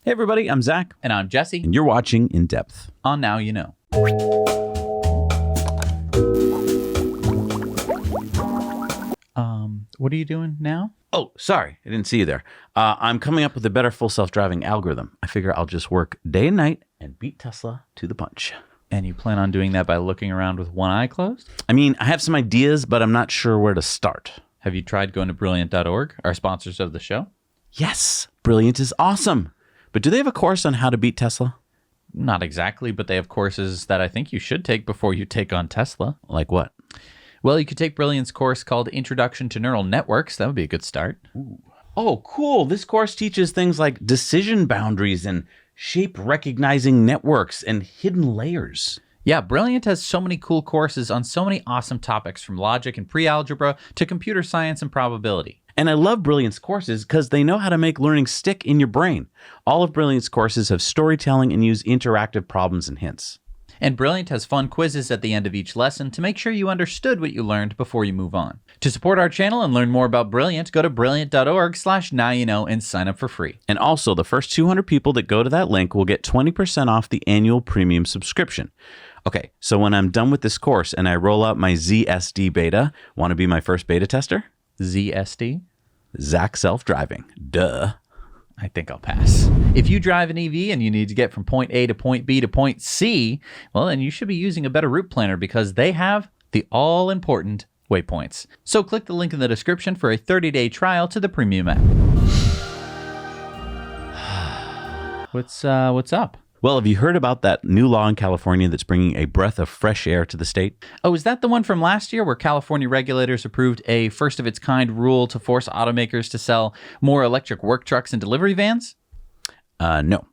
Hey everybody, I'm Zach. And I'm Jesse. And you're watching In Depth. On Now You Know. What are you doing now? Oh, sorry. I didn't see you there. I'm coming up with a better full self-driving algorithm. I figure I'll just work day and night and beat Tesla to the punch. And you plan on doing that by looking around with one eye closed? I mean, I have some ideas, but I'm not sure where to start. Have you tried going to Brilliant.org, our sponsors of the show? Yes, Brilliant is awesome. But do they have a course on how to beat Tesla? Not exactly, but they have courses that I think you should take before you take on Tesla. Like what? Well, you could take Brilliant's course called Introduction to Neural Networks. That would be a good start. Ooh. Oh, cool. This course teaches things like decision boundaries and shape recognizing networks and hidden layers. Yeah, Brilliant has so many cool courses on so many awesome topics, from logic and pre-algebra to computer science and probability. And I love Brilliant's courses because they know how to make learning stick in your brain. All of Brilliant's courses have storytelling and use interactive problems and hints. And Brilliant has fun quizzes at the end of each lesson to make sure you understood what you learned before you move on. To support our channel and learn more about Brilliant, go to brilliant.org/nowyouknow and sign up for free. And also, the first 200 people that go to that link will get 20% off the annual premium subscription. Okay, so when I'm done with this course and I roll out my ZSD beta, want to be my first beta tester? ZSD? Zach Self-Driving. Duh. I think I'll pass. If you drive an EV and you need to get from point A to point B to point C, well, then you should be using a better route planner because they have the all-important waypoints. So click the link in the description for a 30-day trial to the premium app. What's up? Well, have you heard about that new law in California that's bringing a breath of fresh air to the state? Oh, is that the one from last year where California regulators approved a first-of-its-kind rule to force automakers to sell more electric work trucks and delivery vans? No.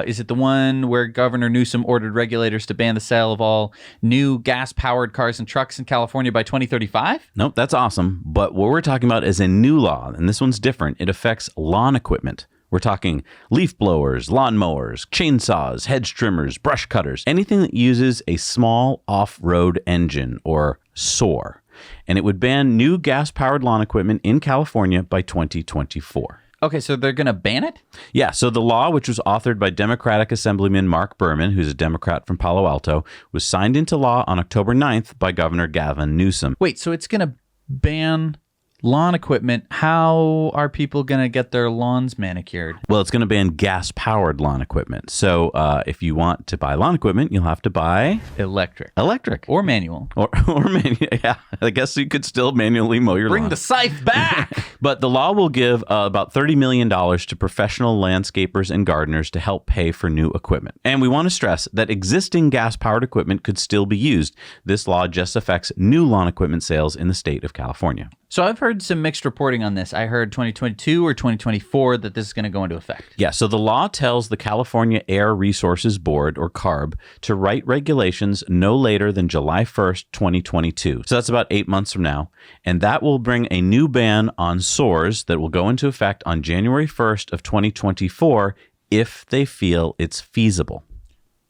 Is it the one where Governor Newsom ordered regulators to ban the sale of all new gas-powered cars and trucks in California by 2035? Nope, that's awesome. But what we're talking about is a new law, and this one's different. It affects lawn equipment. We're talking leaf blowers, lawn mowers, chainsaws, hedge trimmers, brush cutters, anything that uses a small off-road engine, or SOAR. And it would ban new gas-powered lawn equipment in California by 2024. Okay, so they're going to ban it? Yeah, so the law, which was authored by Democratic Assemblyman Mark Berman, who's a Democrat from Palo Alto, was signed into law on October 9th by Governor Gavin Newsom. Wait, so it's going to ban lawn equipment. How are people going to get their lawns manicured? Well, it's going to ban gas-powered lawn equipment. So if you want to buy lawn equipment, you'll have to buy... Electric. Or manual. Or manual, yeah. I guess you could still manually mow your lawn. Bring the scythe back! But the law will give about $30 million to professional landscapers and gardeners to help pay for new equipment. And we want to stress that existing gas-powered equipment could still be used. This law just affects new lawn equipment sales in the state of California. So I've heard some mixed reporting on this. I heard 2022 or 2024 that this is going to go into effect. Yeah, so the law tells the California Air Resources Board, or CARB, to write regulations no later than July 1st, 2022. So that's about 8 months from now. And that will bring a new ban on SOARs that will go into effect on January 1st of 2024 if they feel it's feasible.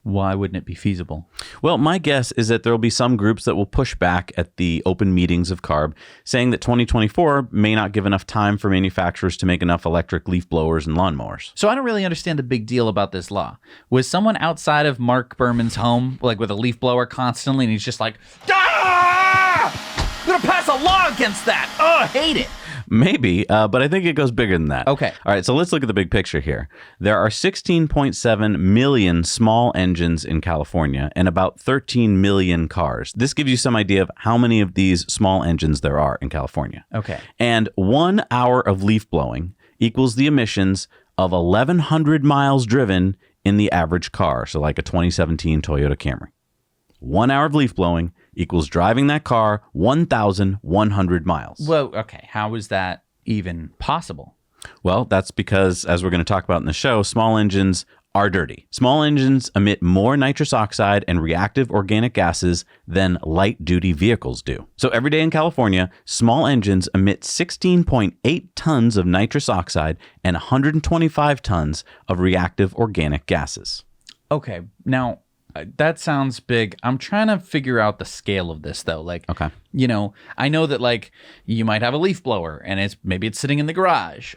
Why wouldn't it be feasible? Well, my guess is that there will be some groups that will push back at the open meetings of CARB, saying that 2024 may not give enough time for manufacturers to make enough electric leaf blowers and lawnmowers. So I don't really understand the big deal about this law. Was someone outside of Mark Berman's home, like with a leaf blower constantly, and he's just like, I'm going to pass a law against that. Oh, I hate it. Maybe, but I think it goes bigger than that. Okay. All right, so let's look at the big picture here. There are 16.7 million small engines in California and about 13 million cars. This gives you some idea of how many of these small engines there are in California. Okay. And 1 hour of leaf blowing equals the emissions of 1,100 miles driven in the average car, so like a 2017 Toyota Camry. 1 hour of leaf blowing equals driving that car 1,100 miles. Well, okay. How is that even possible? Well, that's because, as we're going to talk about in the show, small engines are dirty. Small engines emit more nitrous oxide and reactive organic gases than light-duty vehicles do. So every day in California, small engines emit 16.8 tons of nitrous oxide and 125 tons of reactive organic gases. Okay, now that sounds big. I'm trying to figure out the scale of this, though. Like, okay, you know, I know that like you might have a leaf blower and maybe it's sitting in the garage.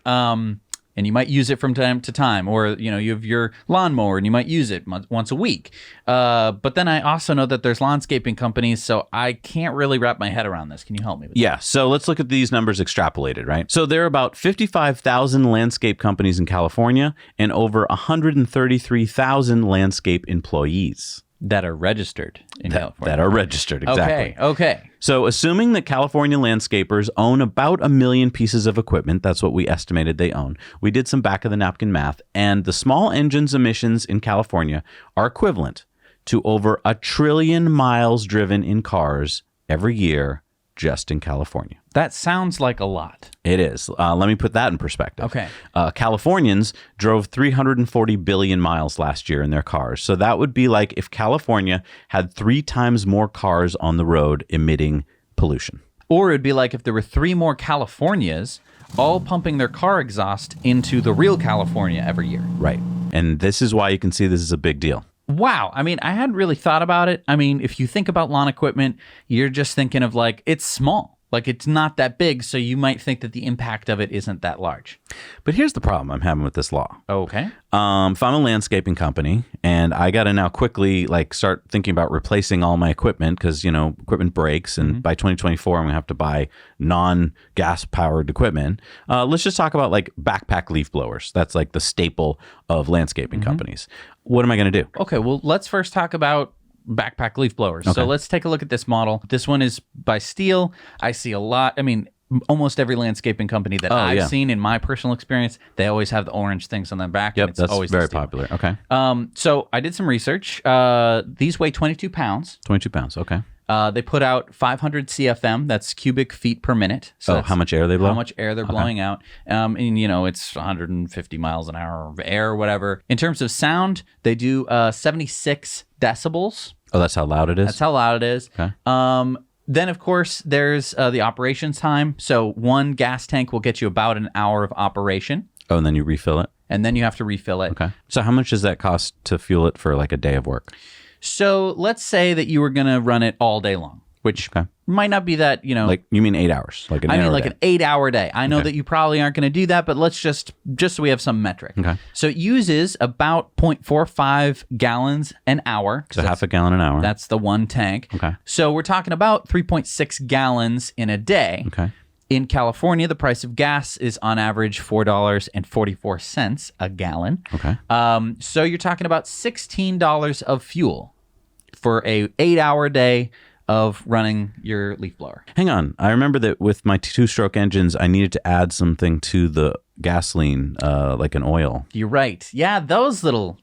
and you might use it from time to time, or you have your lawnmower and you might use it once a week. But then I also know that there's landscaping companies, so I can't really wrap my head around this. Can you help me with Yeah, so let's look at these numbers extrapolated, right? So there are about 55,000 landscape companies in California and over 133,000 landscape employees. that are registered in California? That are registered, exactly. Okay. So assuming that California landscapers own about 1 million pieces of equipment, that's what we estimated they own. We did some back of the napkin math, and the small engines emissions in California are equivalent to over 1 trillion miles driven in cars every year just in California. That sounds like a lot. It is. Let me put that in perspective. Okay. Californians drove 340 billion miles last year in their cars. So that would be like if California had 3 times more cars on the road emitting pollution. Or it'd be like if there were 3 more Californias all pumping their car exhaust into the real California every year. Right. And this is why you can see this is a big deal. Wow. I mean, I hadn't really thought about it. I mean, if you think about lawn equipment, you're just thinking of like, it's small. Like, it's not that big, so you might think that the impact of it isn't that large. But here's the problem I'm having with this law. Okay. If I'm a landscaping company and I got to now quickly like start thinking about replacing all my equipment because, equipment breaks and by 2024, I'm going to have to buy non-gas powered equipment. Let's just talk about like backpack leaf blowers. That's like the staple of landscaping companies. What am I going to do? Okay, well, let's first talk about backpack leaf blowers. Okay. So let's take a look at this model. This one is by Steel. I see a lot. I mean, almost every landscaping company that I've seen in my personal experience, they always have the orange things on their back. Yep, and it's that's always very the Steel. popular. Okay. So I did some research. These weigh 22 pounds. 22 pounds. Okay. They put out 500 CFM. That's cubic feet per minute. So that's how much air they blow? How much air they're blowing out. And, it's 150 miles an hour of air or whatever. In terms of sound, they do 76 decibels. Oh, that's how loud it is? That's how loud it is. Okay. Then, of course, there's the operations time. So one gas tank will get you about an hour of operation. Oh, and then you refill it? And then you have to refill it. Okay. So how much does that cost to fuel it for like a day of work? So let's say that you were going to run it all day long, which might not be that, Like, you mean 8 hours? Like an hour like day. an 8-hour day. I know that you probably aren't going to do that, but let's just so we have some metric. Okay. So it uses about 0.45 gallons an hour. So half a gallon an hour. That's the one tank. Okay. So we're talking about 3.6 gallons in a day. Okay. In California, the price of gas is on average $4.44 a gallon. Okay. So you're talking about $16 of fuel for a 8-hour day of running your leaf blower. Hang on. I remember that with my 2-stroke engines, I needed to add something to the gasoline, like an oil. You're right. Yeah, those little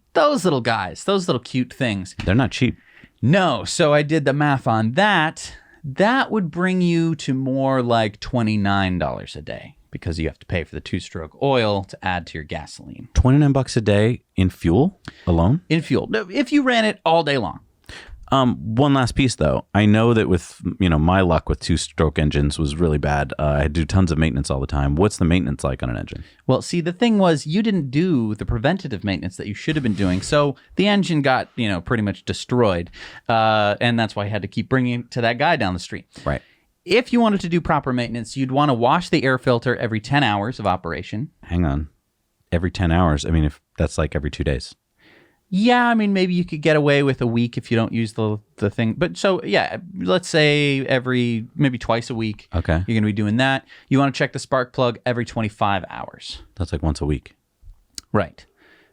guys, those little cute things. They're not cheap. No, so I did the math on that. That would bring you to more like $29 a day because you have to pay for the 2-stroke oil to add to your gasoline. $29 a day in fuel alone? In fuel. If you ran it all day long. One last piece, though. I know that with, my luck with 2-stroke engines was really bad. I do tons of maintenance all the time. What's the maintenance like on an engine? Well, see, the thing was you didn't do the preventative maintenance that you should have been doing. So the engine got, pretty much destroyed. And that's why I had to keep bringing it to that guy down the street. Right. If you wanted to do proper maintenance, you'd want to wash the air filter every 10 hours of operation. Hang on. Every 10 hours? I mean, if that's like every 2 days. Yeah, I mean, maybe you could get away with a week if you don't use the thing. But so, yeah, let's say maybe twice a week. Okay. You're going to be doing that. You want to check the spark plug every 25 hours. That's like once a week. Right.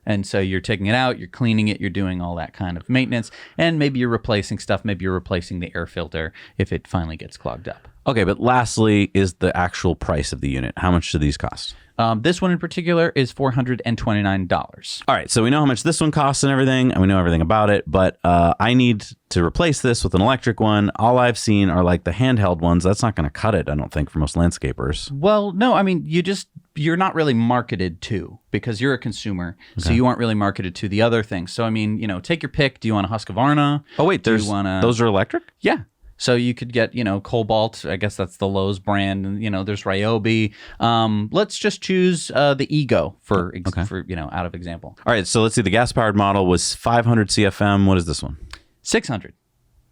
And so you're taking it out, you're cleaning it, you're doing all that kind of maintenance. And maybe you're replacing stuff. Maybe you're replacing the air filter if it finally gets clogged up. Okay, but lastly is the actual price of the unit. How much do these cost? This one in particular is $429. All right, so we know how much this one costs and everything, and we know everything about it, but I need to replace this with an electric one. All I've seen are like the handheld ones. That's not going to cut it, I don't think, for most landscapers. Well, no, I mean, you're not really marketed to because you're a consumer, so you aren't really marketed to the other things. So, I mean, take your pick. Do you want a Husqvarna? Oh, wait, those are electric? Yeah. So you could get, Cobalt. I guess that's the Lowe's brand. And, there's Ryobi. Let's just choose the Ego for out of example. All right. So let's see. The gas-powered model was 500 CFM. What is this one? 600.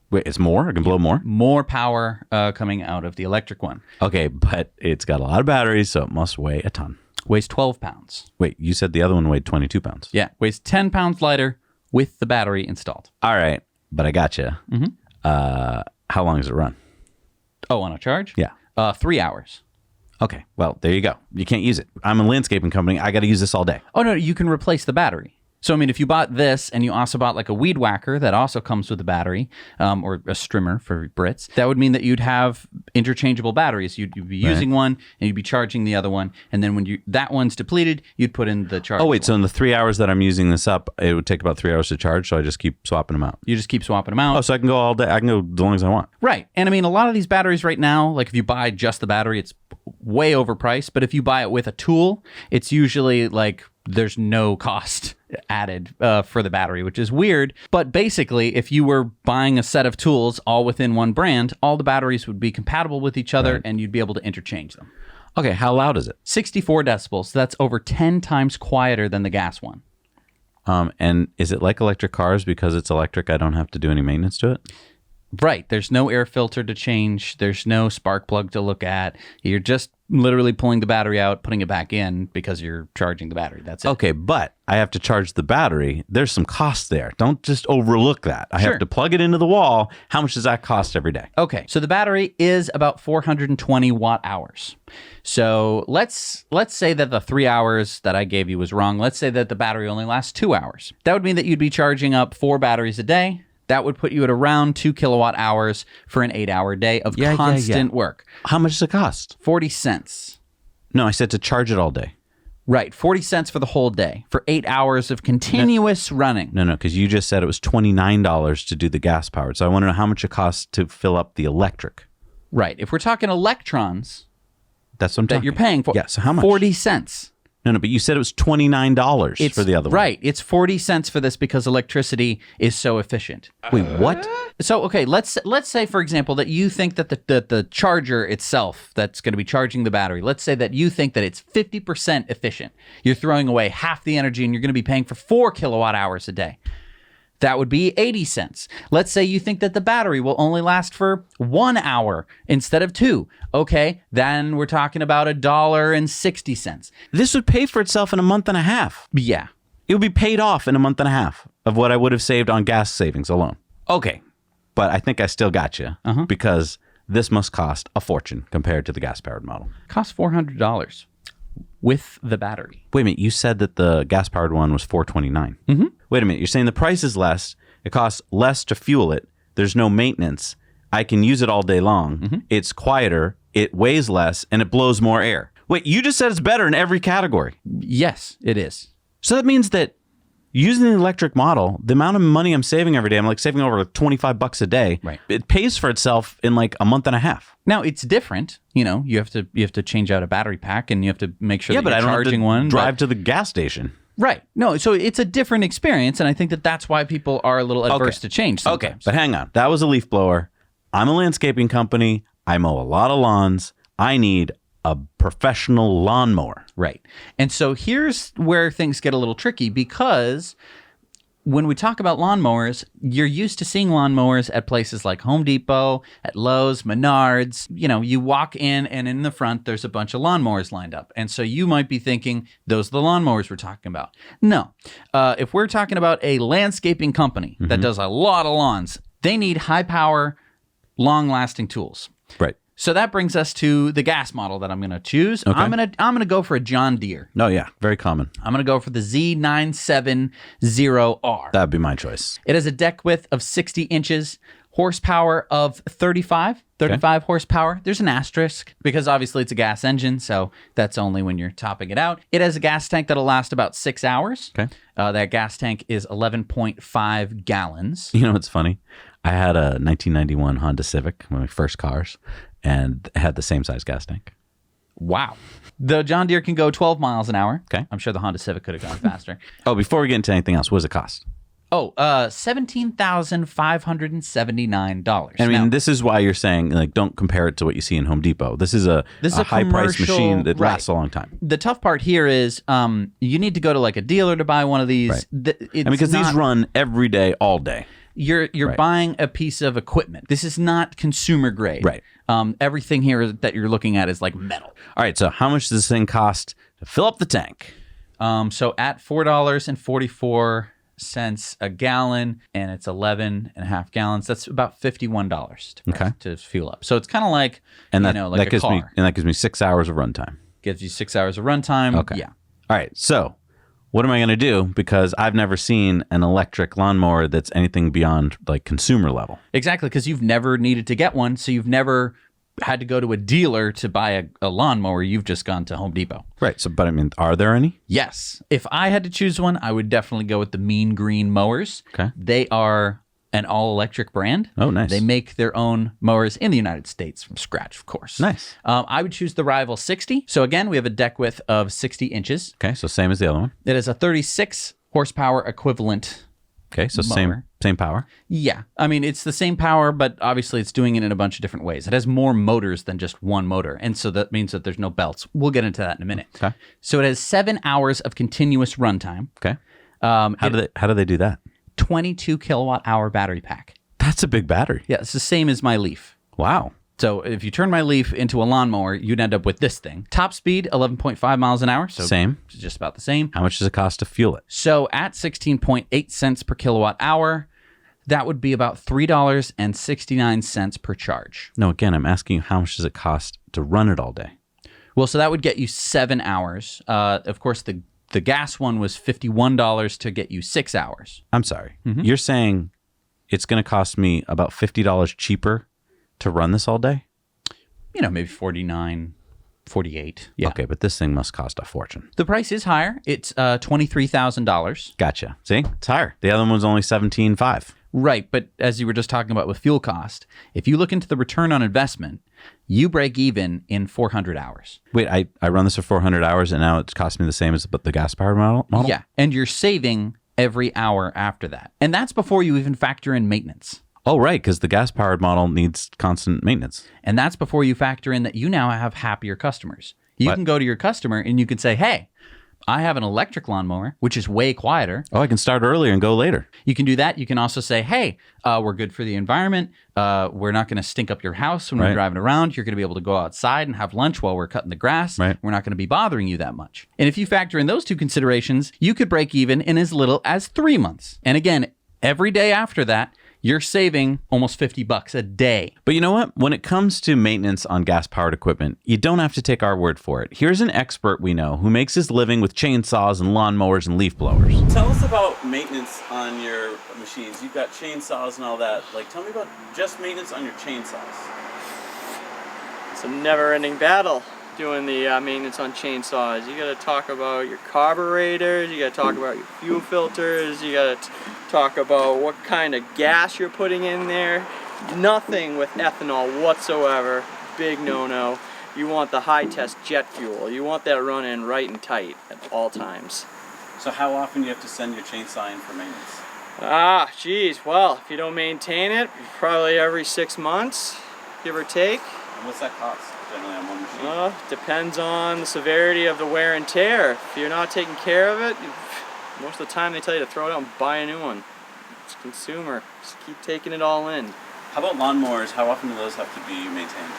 Wait, it's more? I can blow more? More power coming out of the electric one. Okay, but it's got a lot of batteries, so it must weigh a ton. Weighs 12 pounds. Wait, you said the other one weighed 22 pounds. Yeah, weighs 10 pounds lighter with the battery installed. All right, but I got you. How long does it run? Oh, on a charge? Yeah. 3 hours. Okay, well, there you go. You can't use it. I'm a landscaping company. I got to use this all day. Oh, no, you can replace the battery. So, I mean, if you bought this and you also bought like a weed whacker that also comes with a battery, or a strimmer for Brits, that would mean that you'd have interchangeable batteries. You'd be using one and you'd be charging the other one. And then when that one's depleted, you'd put in the charge. Oh, wait, so in the 3 hours that I'm using this up, it would take about 3 hours to charge, so I just keep swapping them out. You just keep swapping them out. Oh, so I can go all day. I can go as long as I want. Right. And I mean, a lot of these batteries right now, like if you buy just the battery, it's way overpriced. But if you buy it with a tool, it's usually like there's no cost added for the battery, which is weird. But basically, if you were buying a set of tools all within one brand, all the batteries would be compatible with each other and you'd be able to interchange them. Okay, how loud is it? 64 decibels. So that's over 10 times quieter than the gas one. And is it like electric cars? Because it's electric, I don't have to do any maintenance to it? Right. There's no air filter to change. There's no spark plug to look at. You're just literally pulling the battery out, putting it back in because you're charging the battery. That's it. Okay, but I have to charge the battery. There's some cost there. Don't just overlook that. I have to plug it into the wall. How much does that cost every day? Okay, so the battery is about 420 watt hours. So let's say that the 3 hours that I gave you was wrong. Let's say that the battery only lasts 2 hours. That would mean that you'd be charging up 4 batteries a day. That would put you at around 2 kilowatt hours for an 8-hour day of constant work. How much does it cost? 40 cents. No, I said to charge it all day. Right, 40 cents for the whole day for 8 hours of continuous running. No, because you just said it was $29 to do the gas powered. So I want to know how much it costs to fill up the electric. Right, if we're talking electrons, that's what I'm talking. you're paying for. Yeah, so how much? 40 cents. No, but you said it was $29 for the other one. Right. It's 40 cents for this because electricity is so efficient. Wait, what? So, okay, let's say, for example, that you think that the charger itself that's going to be charging the battery, let's say that you think that it's 50% efficient. You're throwing away half the energy and you're going to be paying for 4 kilowatt hours a day. That would be 80 cents. Let's say you think that the battery will only last for 1 hour instead of 2. Okay, then we're talking about $1.60. This would pay for itself in a month and a half. Yeah. It would be paid off in a month and a half of what I would have saved on gas savings alone. Okay, but I think I still got you because this must cost a fortune compared to the gas-powered model. Costs $400 with the battery. Wait a minute, you said that the gas-powered one was $429. Mm-hmm. Wait a minute, you're saying the price is less, it costs less to fuel it, there's no maintenance, I can use it all day long, it's quieter, it weighs less, and it blows more air. Wait, you just said it's better in every category. Yes, it is. So that means that using the electric model, the amount of money I'm saving every day, I'm like saving over $25 a day. Right. It pays for itself in like a month and a half. Now it's different. You know, you have to change out a battery pack and you have to make sure that you're I don't charging have to one. drive to the gas station. Right. No, so it's a different experience, and I think that that's why people are a little adverse to change sometimes. Okay, but hang on. That was a leaf blower. I'm a landscaping company. I mow a lot of lawns. I need a professional lawnmower. Right. And so here's where things get a little tricky, because when we talk about lawnmowers, you're used to seeing lawnmowers at places like Home Depot, at Lowe's, Menards. You know, you walk in and in the front, there's a bunch of lawnmowers lined up. And so you might be thinking, those are the lawnmowers we're talking about. No. If we're talking about a landscaping company that does a lot of lawns, they need high power, long lasting tools. Right. So that brings us to the gas model that I'm going to choose. Okay. I'm going to go for a John Deere. No, yeah, very common. I'm going to go for the Z970R. That'd be my choice. It has a deck width of 60 inches, horsepower of 35 horsepower. There's an asterisk because obviously it's a gas engine, so that's only when you're topping it out. It has a gas tank that'll last about 6 hours. Okay. That gas tank is 11.5 gallons. You know what's funny? I had a 1991 Honda Civic, one of my first cars, and it had the same size gas tank. Wow. The John Deere can go 12 miles an hour. Okay. I'm sure the Honda Civic could have gone faster. Oh, before we get into anything else, what does it cost? Oh, $17,579. I mean, Now, this is why you're saying, like, don't compare it to what you see in Home Depot. This is a high-priced commercial machine that right. lasts a long time. The tough part here is you need to go to like a dealer to buy one of these. Right. It's Because not, these run every day, all day. You're Right. buying a piece of equipment. This is not consumer grade. Right. Everything here that you're looking at is like metal. All right, so how much does this thing cost to fill up the tank. So at $4.44 a gallon, and it's 11.5 gallons. That's about $51 to fuel up. So it's kind of like, like a car. And that gives me 6 hours of runtime. Gives you 6 hours of runtime. Okay. Yeah. All right. So what am I going to do? Because I've never seen an electric lawnmower that's anything beyond like consumer level. Exactly, because you've never needed to get one, so you've never had to go to a dealer to buy a lawnmower. You've just gone to Home Depot. Right. So, but I mean, are there any? Yes. If I had to choose one, I would definitely go with the Mean Green mowers. Okay. They are an all-electric brand. Oh, nice. They make their own mowers in the United States from scratch, of course. Nice. I would choose the Rival 60. So again, we have a deck width of 60 inches. Okay. So same as the other one. It is a 36 horsepower equivalent. Okay. So mower. same power. Yeah. I mean, it's the same power, but obviously it's doing it in a bunch of different ways. It has more motors than just one motor. And so that means that there's no belts. We'll get into that in a minute. Okay. So it has 7 hours of continuous runtime. Okay. How do they do that? 22 kilowatt hour battery pack. That's a big battery. Yeah, it's the same as my Leaf. Wow. So if you turn my Leaf into a lawnmower, you'd end up with this thing. Top speed, 11.5 miles an hour. So Same. It's just about the same. How much does it cost to fuel it? So at 16.8 cents per kilowatt hour, that would be about $3.69 per charge. No, again, I'm asking you how much does it cost to run it all day? Well, so that would get you 7 hours. Of course, the gas one was $51 to get you 6 hours. I'm sorry. Mm-hmm. You're saying it's going to cost me about $50 cheaper to run this all day? Maybe $49, $48. Yeah. Okay, but this thing must cost a fortune. The price is higher. It's $23,000. Gotcha. See? It's higher. The other one was only $17,500. Right, but as you were just talking about with fuel cost, if you look into the return on investment, you break even in 400 hours. Wait, I run this for 400 hours and now it's costing me the same as the gas-powered model? Yeah, and you're saving every hour after that. And that's before you even factor in maintenance. Oh, right, because the gas-powered model needs constant maintenance. And that's before you factor in that you now have happier customers. You What? can go to your customer and you can say, hey, I have an electric lawnmower, which is way quieter. Oh, I can start earlier and go later. You can do that. You can also say, hey, we're good for the environment. We're not going to stink up your house when we're driving around. You're going to be able to go outside and have lunch while we're cutting the grass. Right. We're not going to be bothering you that much. And if you factor in those two considerations, you could break even in as little as 3 months. And again, every day after that, you're saving almost $50 a day. But you know what? When it comes to maintenance on gas-powered equipment, you don't have to take our word for it. Here's an expert we know who makes his living with chainsaws and lawnmowers and leaf blowers. Tell us about maintenance on your machines. You've got chainsaws and all that. Tell me about just maintenance on your chainsaws. It's a never-ending battle doing the maintenance on chainsaws. You got to talk about your carburetors, you got to talk about your fuel filters, you got to talk about what kind of gas you're putting in there. Nothing with ethanol whatsoever. Big no-no. You want the high-test jet fuel. You want that running right and tight at all times. So how often do you have to send your chainsaw in for maintenance? Geez, well, if you don't maintain it, probably every 6 months, give or take. And what's that cost generally on one machine? Depends on the severity of the wear and tear. If you're not taking care of it, most of the time they tell you to throw it out and buy a new one. It's consumer. Just keep taking it all in. How about lawnmowers? How often do those have to be maintained?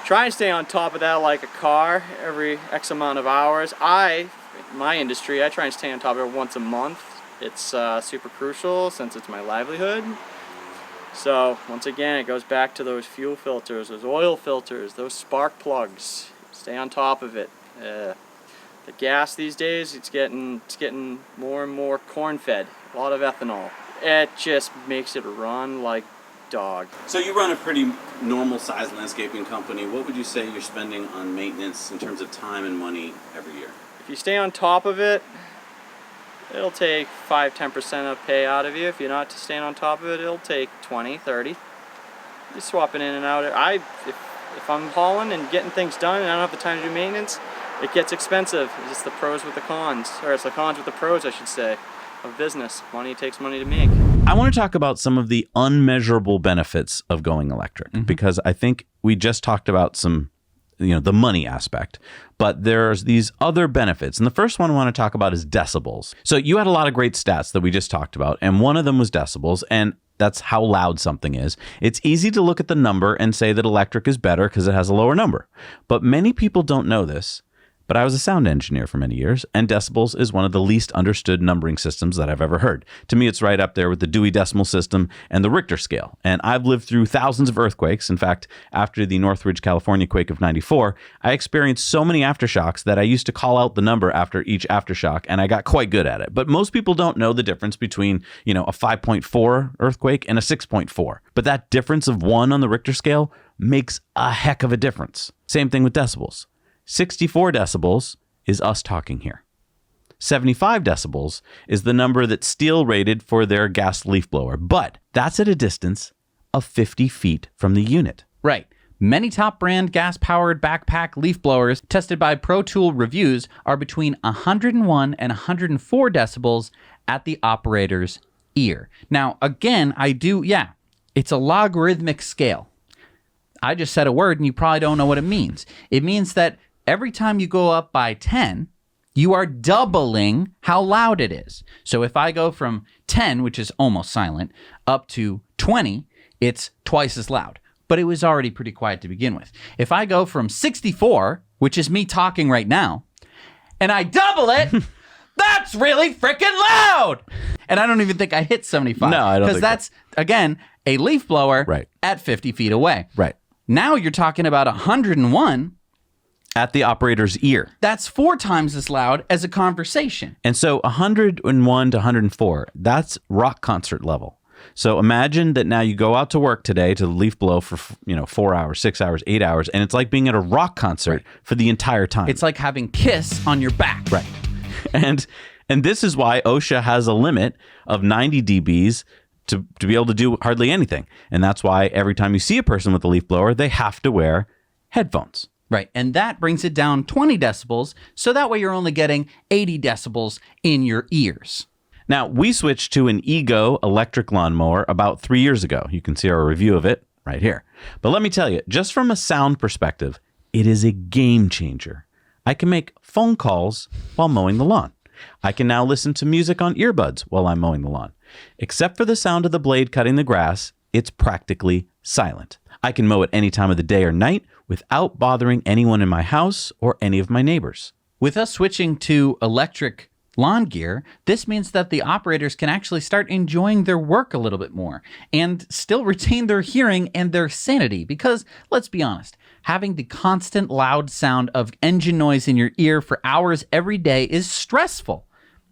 Try and stay on top of that like a car every X amount of hours. In my industry, I try and stay on top of it once a month. It's super crucial since it's my livelihood. So once again, it goes back to those fuel filters, those oil filters, those spark plugs. Stay on top of it. The gas these days, it's getting more and more corn-fed. A lot of ethanol. It just makes it run like dog. So you run a pretty normal-sized landscaping company. What would you say you're spending on maintenance in terms of time and money every year? If you stay on top of it, it'll take 5-10% of pay out of you. If you're not staying on top of it, it'll take 20-30. You're swapping in and out. If I'm hauling and getting things done and I don't have the time to do maintenance, it gets expensive. It's the pros with the cons, or it's the cons with the pros, I should say, of business. Money takes money to make. I want to talk about some of the unmeasurable benefits of going electric because I think we just talked about some, the money aspect, but there's these other benefits. And the first one I want to talk about is decibels. So you had a lot of great stats that we just talked about, and one of them was decibels, and that's how loud something is. It's easy to look at the number and say that electric is better because it has a lower number. But many people don't know this. But I was a sound engineer for many years, and decibels is one of the least understood numbering systems that I've ever heard. To me, it's right up there with the Dewey Decimal System and the Richter scale. And I've lived through thousands of earthquakes. In fact, after the Northridge, California quake of 94, I experienced so many aftershocks that I used to call out the number after each aftershock, and I got quite good at it. But most people don't know the difference between, a 5.4 earthquake and a 6.4. But that difference of 1 on the Richter scale makes a heck of a difference. Same thing with decibels. 64 decibels is us talking here. 75 decibels is the number that Steel rated for their gas leaf blower, but that's at a distance of 50 feet from the unit. Right. Many top brand gas-powered backpack leaf blowers tested by Pro Tool Reviews are between 101 and 104 decibels at the operator's ear. Now, again, it's a logarithmic scale. I just said a word and you probably don't know what it means. It means that every time you go up by 10, you are doubling how loud it is. So if I go from 10, which is almost silent, up to 20, it's twice as loud. But it was already pretty quiet to begin with. If I go from 64, which is me talking right now, and I double it, that's really freaking loud. And I don't even think I hit 75. No, I don't think because that's, again, a leaf blower Right. at 50 feet away. Right. Now you're talking about 101. At the operator's ear. That's 4 times as loud as a conversation. And so 101 to 104, that's rock concert level. So imagine that now you go out to work today to leaf blow for 4 hours, 6 hours, 8 hours, and it's like being at a rock concert for the entire time. It's like having Kiss on your back. Right. And this is why OSHA has a limit of 90 dBs to be able to do hardly anything. And that's why every time you see a person with a leaf blower, they have to wear headphones. Right. And that brings it down 20 decibels. So that way you're only getting 80 decibels in your ears. Now, we switched to an Ego electric lawnmower about 3 years ago. You can see our review of it right here. But let me tell you, just from a sound perspective, it is a game changer. I can make phone calls while mowing the lawn. I can now listen to music on earbuds while I'm mowing the lawn. Except for the sound of the blade cutting the grass, it's practically silent. I can mow at any time of the day or night without bothering anyone in my house or any of my neighbors. With us switching to electric lawn gear, this means that the operators can actually start enjoying their work a little bit more and still retain their hearing and their sanity. Because, let's be honest, having the constant loud sound of engine noise in your ear for hours every day is stressful.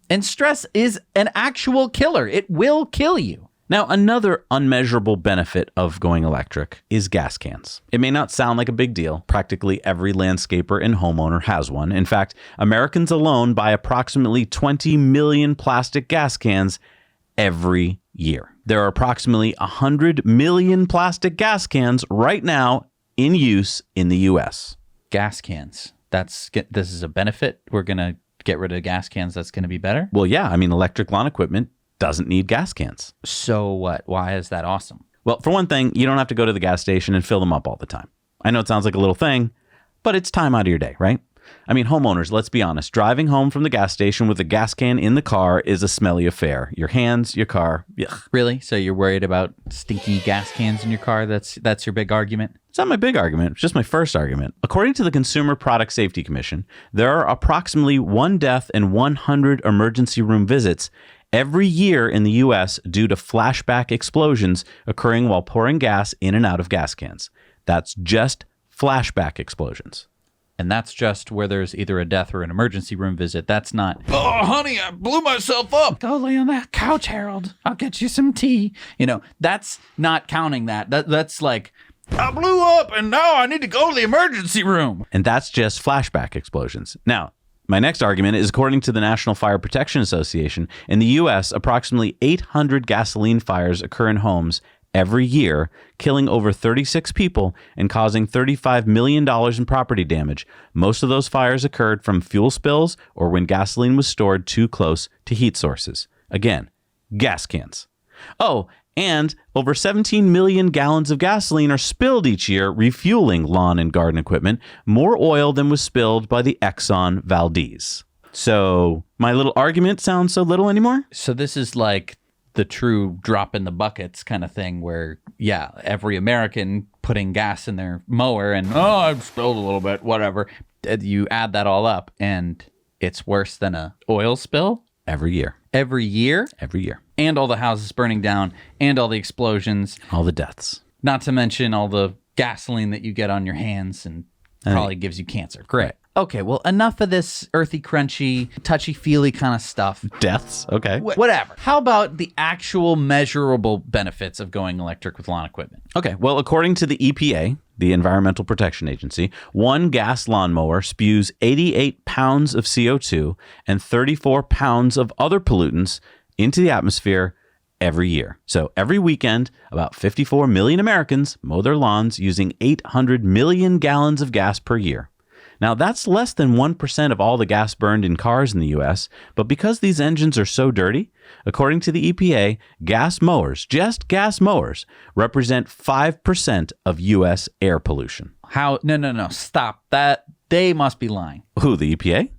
And stress is an actual killer. It will kill you. Now, another unmeasurable benefit of going electric is gas cans. It may not sound like a big deal. Practically every landscaper and homeowner has one. In fact, Americans alone buy approximately 20 million plastic gas cans every year. There are approximately 100 million plastic gas cans right now in use in the U.S. Gas cans. This is a benefit. We're going to get rid of gas cans. That's going to be better. Well, yeah. I mean, electric lawn equipment doesn't need gas cans. So what? Why is that awesome? Well, for one thing, you don't have to go to the gas station and fill them up all the time. I know it sounds like a little thing, but it's time out of your day, right? I mean, homeowners, let's be honest. Driving home from the gas station with a gas can in the car is a smelly affair. Your hands, your car, yuck. Really? So you're worried about stinky gas cans in your car? That's your big argument? It's not my big argument. It's just my first argument. According to the Consumer Product Safety Commission, there are approximately 1 death and 100 emergency room visits every year in the U.S. due to flashback explosions occurring while pouring gas in and out of gas cans. That's just flashback explosions. And that's just where there's either a death or an emergency room visit. That's not, oh, honey, I blew myself up. Go lay on that couch, Harold. I'll get you some tea. That's not counting that. That's like, I blew up and now I need to go to the emergency room. And that's just flashback explosions. Now, my next argument is according to the National Fire Protection Association, in the U.S., approximately 800 gasoline fires occur in homes every year, killing over 36 people and causing $35 million in property damage. Most of those fires occurred from fuel spills or when gasoline was stored too close to heat sources. Again, gas cans. Oh, and over 17 million gallons of gasoline are spilled each year refueling lawn and garden equipment, more oil than was spilled by the Exxon Valdez. So my little argument sounds so little anymore? So this is like the true drop in the buckets kind of thing where, yeah, every American putting gas in their mower and, oh, I've spilled a little bit, whatever. You add that all up, and it's worse than a oil spill Every year. every year, Every year. and all the houses burning down, and all the explosions, All the deaths. not to mention all the gasoline that you get on your hands and probably gives you cancer. Great. Okay, well, enough of this earthy, crunchy, touchy-feely kind of stuff. Deaths. Okay. Whatever. How about the actual measurable benefits of going electric with lawn equipment? Okay. Well, according to the EPA, the Environmental Protection Agency, one gas lawnmower spews 88 pounds of CO2 and 34 pounds of other pollutants into the atmosphere every year. So every weekend, about 54 million Americans mow their lawns using 800 million gallons of gas per year. Now, that's less than 1% of all the gas burned in cars in the U.S., but because these engines are so dirty, according to the EPA, gas mowers, just gas mowers, represent 5% of U.S. air pollution. How? No. Stop. They must be lying. Who, the EPA?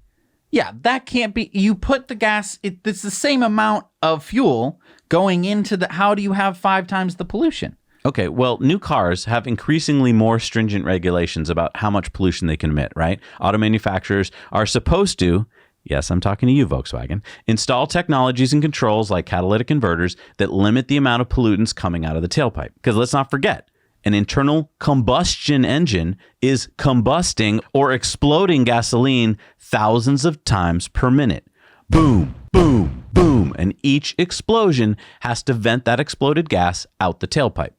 Yeah, that can't be. You put the gas, it's the same amount of fuel going into the. How do you have 5 times the pollution? Okay, well, new cars have increasingly more stringent regulations about how much pollution they can emit, right? Auto manufacturers are supposed to, yes, I'm talking to you, Volkswagen, install technologies and controls like catalytic converters that limit the amount of pollutants coming out of the tailpipe. Because let's not forget, an internal combustion engine is combusting or exploding gasoline thousands of times per minute. Boom, boom, boom. And each explosion has to vent that exploded gas out the tailpipe.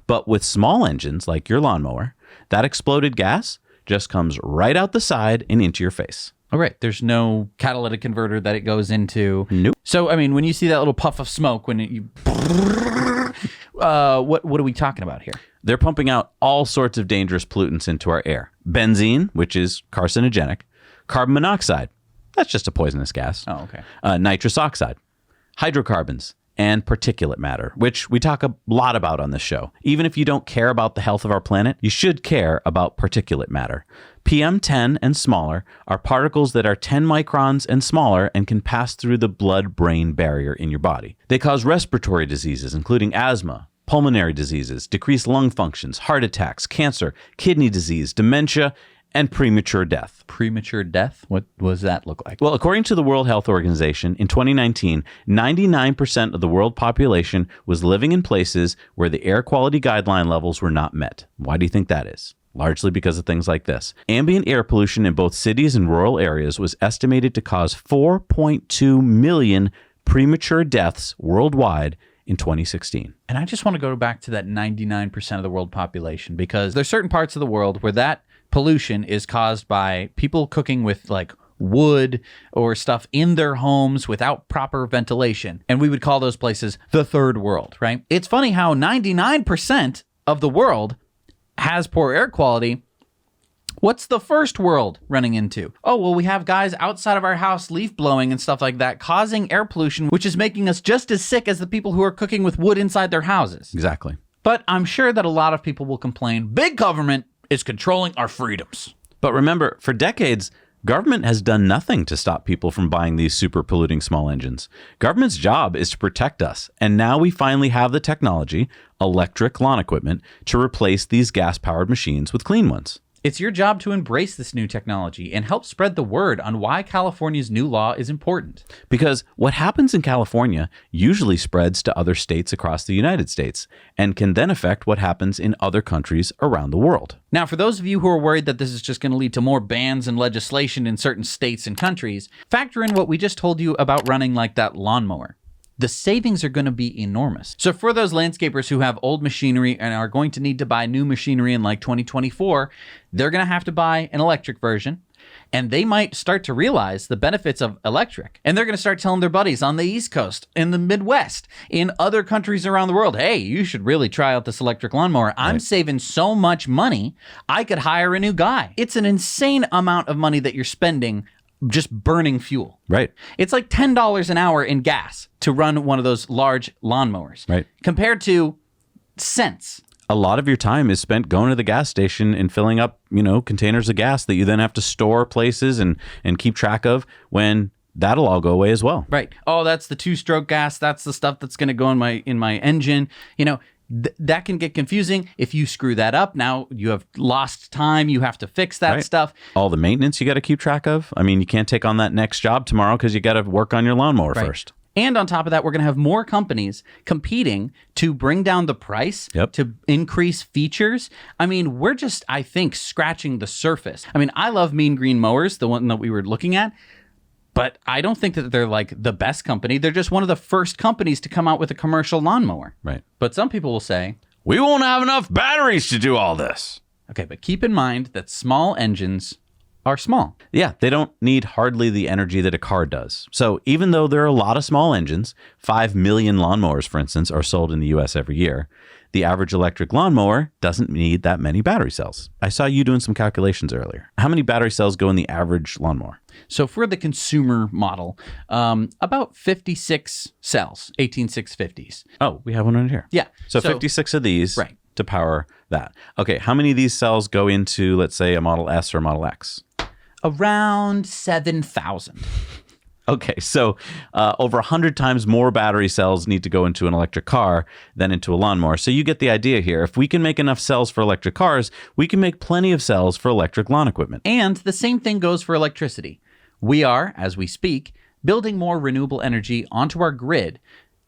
But with small engines like your lawnmower, that exploded gas just comes right out the side and into your face. All right, there's no catalytic converter that it goes into. Nope. So, I mean, when you see that little puff of smoke, what are we talking about here? They're pumping out all sorts of dangerous pollutants into our air. Benzene, which is carcinogenic. Carbon monoxide, that's just a poisonous gas. Oh, okay. Nitrous oxide. Hydrocarbons. And particulate matter, which we talk a lot about on this show. Even if you don't care about the health of our planet, you should care about particulate matter. PM10 and smaller are particles that are 10 microns and smaller and can pass through the blood-brain barrier in your body. They cause respiratory diseases, including asthma, pulmonary diseases, decreased lung functions, heart attacks, cancer, kidney disease, dementia, and premature death. Premature death? What does that look like? Well, according to the World Health Organization, in 2019, 99% of the world population was living in places where the air quality guideline levels were not met. Why do you think that is? Largely because of things like this. Ambient air pollution in both cities and rural areas was estimated to cause 4.2 million premature deaths worldwide in 2016. And I just want to go back to that 99% of the world population, because there's certain parts of the world where that pollution is caused by people cooking with like wood or stuff in their homes without proper ventilation. And we would call those places the third world, right? It's funny how 99% of the world has poor air quality. What's the first world running into? Oh, well, we have guys outside of our house leaf blowing and stuff like that, causing air pollution, which is making us just as sick as the people who are cooking with wood inside their houses. Exactly. But I'm sure that a lot of people will complain, big government is controlling our freedoms. But remember, for decades, government has done nothing to stop people from buying these super polluting small engines. Government's job is to protect us. And now we finally have the technology, electric lawn equipment, to replace these gas-powered machines with clean ones. It's your job to embrace this new technology and help spread the word on why California's new law is important. Because what happens in California usually spreads to other states across the United States and can then affect what happens in other countries around the world. Now, for those of you who are worried that this is just going to lead to more bans and legislation in certain states and countries, factor in what we just told you about running like that lawnmower. The savings are going to be enormous. So for those landscapers who have old machinery and are going to need to buy new machinery in like 2024, they're going to have to buy an electric version. And they might start to realize the benefits of electric. And they're going to start telling their buddies on the East Coast, in the Midwest, in other countries around the world, hey, you should really try out this electric lawnmower. I'm saving so much money, I could hire a new guy. It's an insane amount of money that you're spending just burning fuel. Right. It's like $10 an hour in gas to run one of those large lawnmowers. Right. Compared to cents. A lot of your time is spent going to the gas station and filling up, containers of gas that you then have to store places and keep track of, when that'll all go away as well. Right. Oh, that's the 2-stroke gas. That's the stuff that's going to go in my engine. that can get confusing. If you screw that up, now you have lost time. You have to fix that stuff. All the maintenance you got to keep track of. I mean, you can't take on that next job tomorrow because you got to work on your lawnmower first. And on top of that, we're going to have more companies competing to bring down the price, to increase features. I mean, we're just, I think, scratching the surface. I mean, I love Mean Green Mowers, the one that we were looking at, but I don't think that they're like the best company. They're just one of the first companies to come out with a commercial lawnmower. Right. But some people will say, we won't have enough batteries to do all this. Okay, but keep in mind that small engines are small. Yeah, they don't need hardly the energy that a car does. So even though there are a lot of small engines, 5 million lawnmowers, for instance, are sold in the US every year, the average electric lawnmower doesn't need that many battery cells. I saw you doing some calculations earlier. How many battery cells go in the average lawnmower? So for the consumer model, about 56 cells, 18650s. Oh, we have one right here. Yeah. So 56 of these to power that. Okay, how many of these cells go into, let's say, a Model S or a Model X? Around 7,000. Okay, so over 100 times more battery cells need to go into an electric car than into a lawnmower. So you get the idea here. If we can make enough cells for electric cars, we can make plenty of cells for electric lawn equipment. And the same thing goes for electricity. We are, as we speak, building more renewable energy onto our grid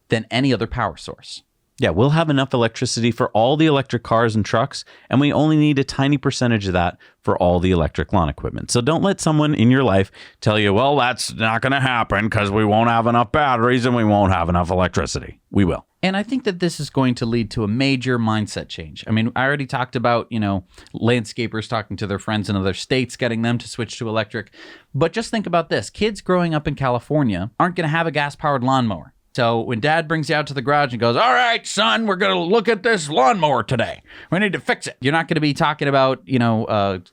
than any other power source. Yeah, we'll have enough electricity for all the electric cars and trucks, and we only need a tiny percentage of that for all the electric lawn equipment. So don't let someone in your life tell you, well, that's not going to happen because we won't have enough batteries and we won't have enough electricity. We will. And I think that this is going to lead to a major mindset change. I mean, I already talked about, landscapers talking to their friends in other states, getting them to switch to electric. But just think about this. Kids growing up in California aren't going to have a gas-powered lawnmower. So when dad brings you out to the garage and goes, all right, son, we're going to look at this lawnmower today. We need to fix it. You're not going to be talking about,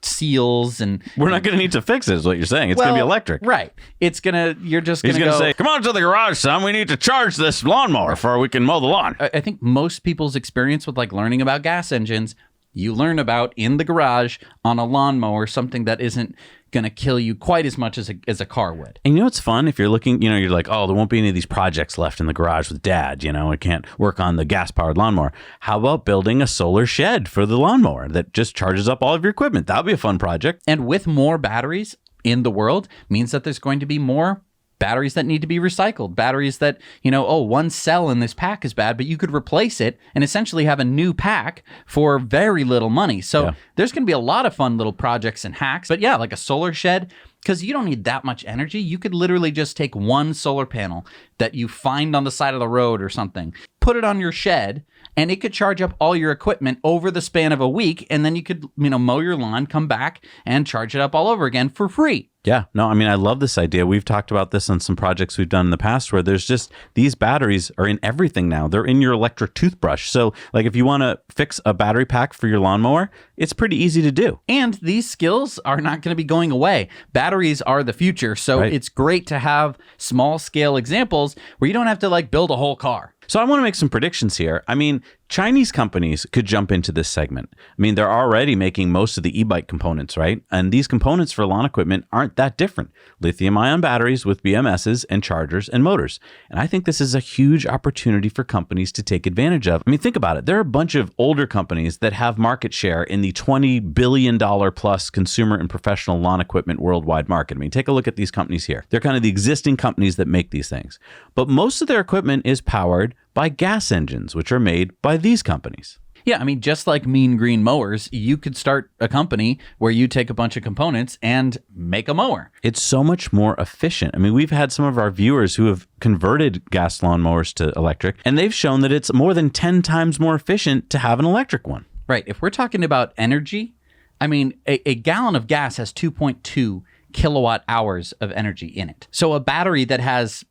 seals and... We're not going to need to fix it is what you're saying. It's going to be electric. Right. You're just going to He's going to say, come on to the garage, son. We need to charge this lawnmower before we can mow the lawn. I think most people's experience with learning about gas engines, you learn about in the garage on a lawnmower, something that isn't going to kill you quite as much as a car would. And what's fun? If you're looking, you're like, oh, there won't be any of these projects left in the garage with dad. I can't work on the gas-powered lawnmower. How about building a solar shed for the lawnmower that just charges up all of your equipment? That would be a fun project. And with more batteries in the world means that there's going to be more batteries that need to be recycled, batteries that, one cell in this pack is bad, but you could replace it and essentially have a new pack for very little money. So there's going to be a lot of fun little projects and hacks. But yeah, like a solar shed, because you don't need that much energy. You could literally just take one solar panel that you find on the side of the road or something, put it on your shed, and it could charge up all your equipment over the span of a week. And then you could, mow your lawn, come back and charge it up all over again for free. Yeah, no, I mean, I love this idea. We've talked about this on some projects we've done in the past where there's just these batteries are in everything now. They're in your electric toothbrush. So if you want to fix a battery pack for your lawnmower, it's pretty easy to do. And these skills are not going to be going away. Batteries are the future. So it's great to have small scale examples where you don't have to build a whole car. So I want to make some predictions here. I mean, Chinese companies could jump into this segment. I mean, they're already making most of the e-bike components, right? And these components for lawn equipment aren't that different. Lithium-ion batteries with BMSs and chargers and motors. And I think this is a huge opportunity for companies to take advantage of. I mean, think about it. There are a bunch of older companies that have market share in the $20 billion plus consumer and professional lawn equipment worldwide market. I mean, take a look at these companies here. They're kind of the existing companies that make these things. But most of their equipment is powered by gas engines, which are made by these companies. Yeah, I mean, just like Mean Green Mowers, you could start a company where you take a bunch of components and make a mower. It's so much more efficient. I mean, we've had some of our viewers who have converted gas lawnmowers to electric, and they've shown that it's more than 10 times more efficient to have an electric one. Right. If we're talking about energy, I mean, a gallon of gas has 2.2 kilowatt hours of energy in it. So a battery that has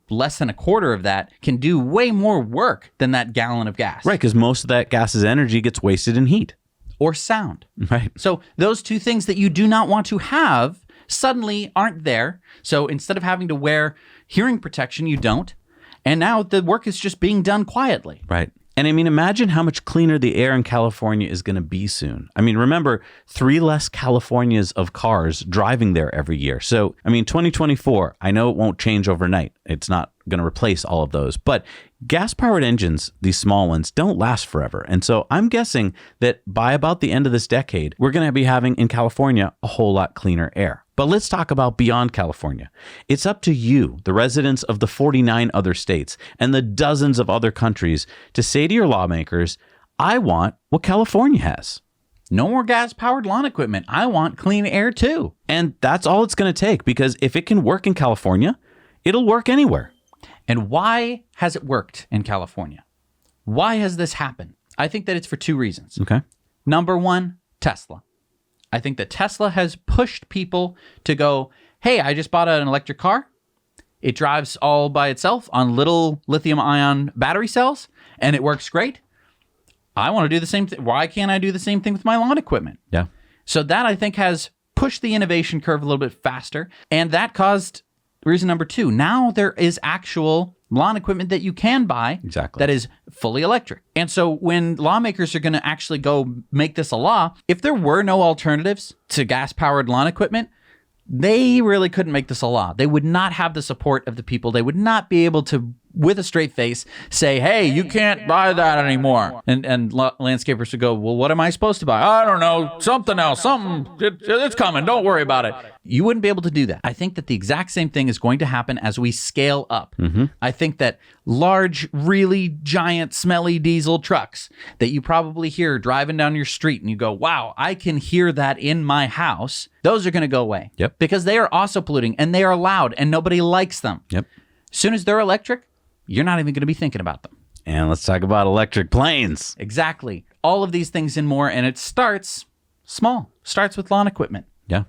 less than a quarter of that can do way more work than that gallon of gas. Right, because most of that gas's energy gets wasted in heat. Or sound. Right. So those two things that you do not want to have suddenly aren't there. So instead of having to wear hearing protection, you don't. And now the work is just being done quietly. Right. And I mean, imagine how much cleaner the air in California is going to be soon. I mean, remember, 3 less Californias of cars driving there every year. So, I mean, 2024, I know it won't change overnight. It's not going to replace all of those. But gas-powered engines, these small ones, don't last forever. And so I'm guessing that by about the end of this decade, we're going to be having in California a whole lot cleaner air. But let's talk about beyond California. It's up to you, the residents of the 49 other states and the dozens of other countries, to say to your lawmakers, I want what California has. No more gas-powered lawn equipment. I want clean air too. And that's all it's going to take, because if it can work in California, it'll work anywhere. And why has it worked in California? Why has this happened? I think that it's for 2 reasons. Okay. Number 1, Tesla. I think that Tesla has pushed people to go, hey, I just bought an electric car. It drives all by itself on little lithium-ion battery cells, and it works great. I want to do the same thing. Why can't I do the same thing with my lawn equipment? Yeah. So that, I think, has pushed the innovation curve a little bit faster, and that caused reason number 2. Now there is actual lawn equipment that you can buy that is fully electric. And so when lawmakers are going to actually go make this a law, if there were no alternatives to gas-powered lawn equipment, they really couldn't make this a law. They would not have the support of the people. They would not be able to, with a straight face, say, hey, you can't buy that anymore. And landscapers would go, well, what am I supposed to buy? I don't know, something else, it's coming, don't worry about it. You wouldn't be able to do that. I think that the exact same thing is going to happen as we scale up. I think that large, really giant, smelly diesel trucks that you probably hear driving down your street and you go, wow, I can hear that in my house. Those are going to go away. Yep. Because they are also polluting and they are loud and nobody likes them. Yep. As soon as they're electric, you're not even going to be thinking about them. And let's talk about electric planes. Exactly. All of these things and more. And it starts small. Starts with lawn equipment. Yeah.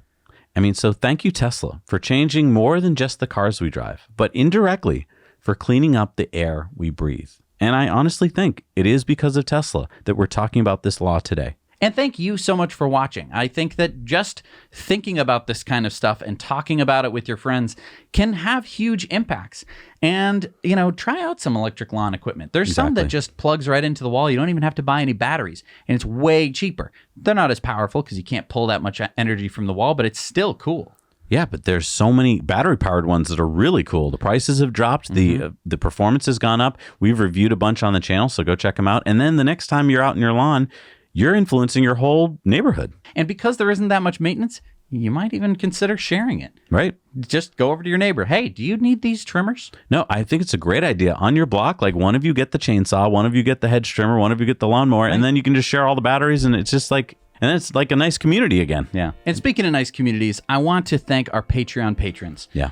I mean, so thank you, Tesla, for changing more than just the cars we drive, but indirectly for cleaning up the air we breathe. And I honestly think it is because of Tesla that we're talking about this law today. And thank you so much for watching. I think that just thinking about this kind of stuff and talking about it with your friends can have huge impacts. And, try out some electric lawn equipment. There's some that just plugs right into the wall. You don't even have to buy any batteries. And it's way cheaper. They're not as powerful because you can't pull that much energy from the wall, but it's still cool. Yeah, but there's so many battery-powered ones that are really cool. The prices have dropped. The performance has gone up. We've reviewed a bunch on the channel, so go check them out. And then the next time you're out in your lawn, you're influencing your whole neighborhood. And because there isn't that much maintenance, you might even consider sharing it. Right. Just go over to your neighbor. Hey, do you need these trimmers? No, I think it's a great idea. On your block, like one of you get the chainsaw, one of you get the hedge trimmer, one of you get the lawnmower, and then you can just share all the batteries, and it's just like... And it's like a nice community again. Yeah. And speaking of nice communities, I want to thank our Patreon patrons. Yeah.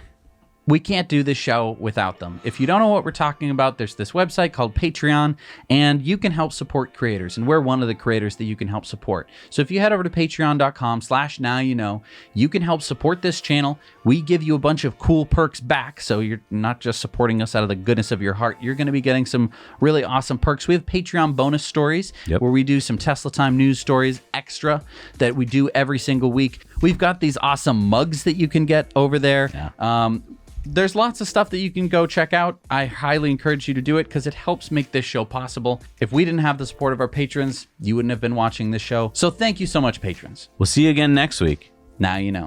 We can't do this show without them. If you don't know what we're talking about, there's this website called Patreon, and you can help support creators, and we're one of the creators that you can help support. So if you head over to patreon.com/nowyouknow, you can help support this channel. We give you a bunch of cool perks back, so you're not just supporting us out of the goodness of your heart. You're going to be getting some really awesome perks. We have Patreon bonus stories where we do some Tesla Time news stories extra that we do every single week. We've got these awesome mugs that you can get over there. Yeah. There's lots of stuff that you can go check out. I highly encourage you to do it because it helps make this show possible. If we didn't have the support of our patrons, you wouldn't have been watching this show. So thank you so much, patrons. We'll see you again next week. Now you know.